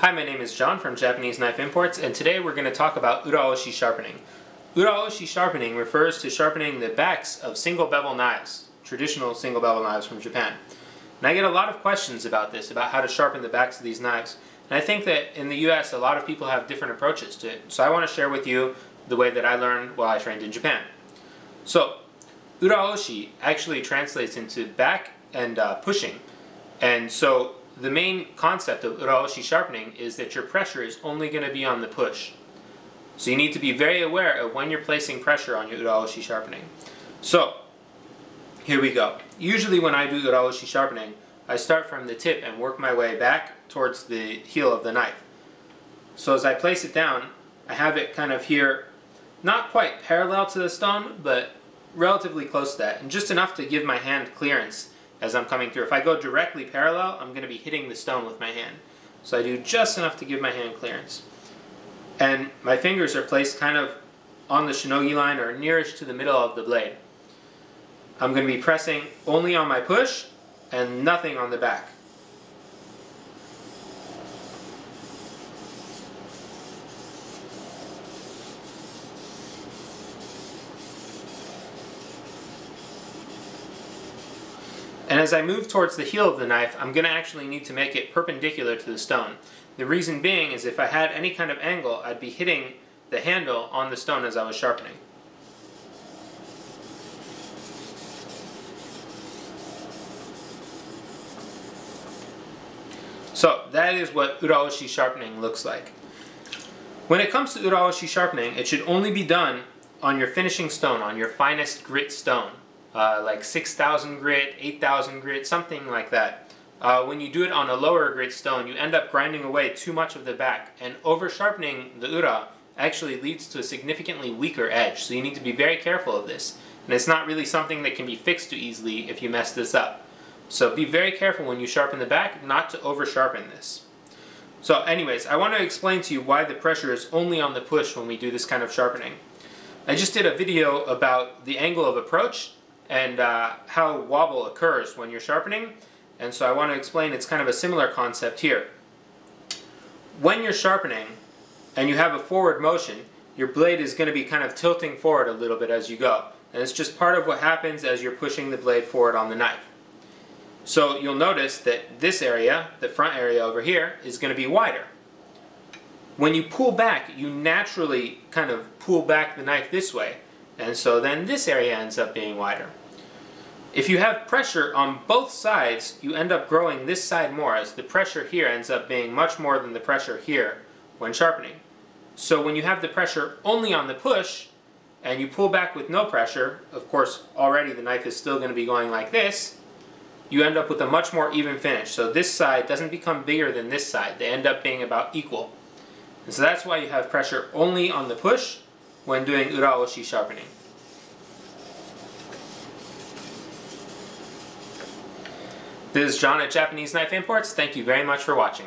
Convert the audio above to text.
Hi, my name is John from Japanese Knife Imports, and today we're going to talk about Uraoshi Sharpening. Uraoshi Sharpening refers to sharpening the backs of single bevel knives, traditional single bevel knives from Japan. And I get a lot of questions about this, about how to sharpen the backs of these knives. And I think that in the US a lot of people have different approaches to it. So I want to share with you the way that I learned while I trained in Japan. So, Uraoshi actually translates into back and pushing. And so the main concept of Uraoshi sharpening is that your pressure is only going to be on the push. So you need to be very aware of when you're placing pressure on your Uraoshi sharpening. So, here we go. Usually when I do Uraoshi sharpening, I start from the tip and work my way back towards the heel of the knife. So as I place it down, I have it kind of here, not quite parallel to the stone, but relatively close to that, and just enough to give my hand clearance as I'm coming through. If I go directly parallel, I'm going to be hitting the stone with my hand. So I do just enough to give my hand clearance. And my fingers are placed kind of on the shinogi line or nearest to the middle of the blade. I'm going to be pressing only on my push and nothing on the back. And as I move towards the heel of the knife, I'm going to actually need to make it perpendicular to the stone. The reason being is if I had any kind of angle, I'd be hitting the handle on the stone as I was sharpening. So that is what Uraoshi sharpening looks like. When it comes to Uraoshi sharpening, it should only be done on your finishing stone, on your finest grit stone. Like 6,000 grit, 8,000 grit, something like that. When you do it on a lower grit stone, you end up grinding away too much of the back, and over sharpening the ura actually leads to a significantly weaker edge, so you need to be very careful of this. And it's not really something that can be fixed too easily if you mess this up. So be very careful when you sharpen the back not to over sharpen this. So anyways, I want to explain to you why the pressure is only on the push when we do this kind of sharpening. I just did a video about the angle of approach and how wobble occurs when you're sharpening, and so I want to explain it's kind of a similar concept here. When you're sharpening and you have a forward motion, your blade is going to be kind of tilting forward a little bit as you go, and it's just part of what happens as you're pushing the blade forward on the knife. So you'll notice that this area, the front area over here, is going to be wider. When you pull back, you naturally kind of pull back the knife this way, and so then this area ends up being wider. If you have pressure on both sides, you end up growing this side more, as the pressure here ends up being much more than the pressure here when sharpening. So when you have the pressure only on the push, and you pull back with no pressure, of course already the knife is still going to be going like this, you end up with a much more even finish. So this side doesn't become bigger than this side, they end up being about equal. And so that's why you have pressure only on the push when doing Uraoshi sharpening. This is John at Japanese Knife Imports. Thank you very much for watching.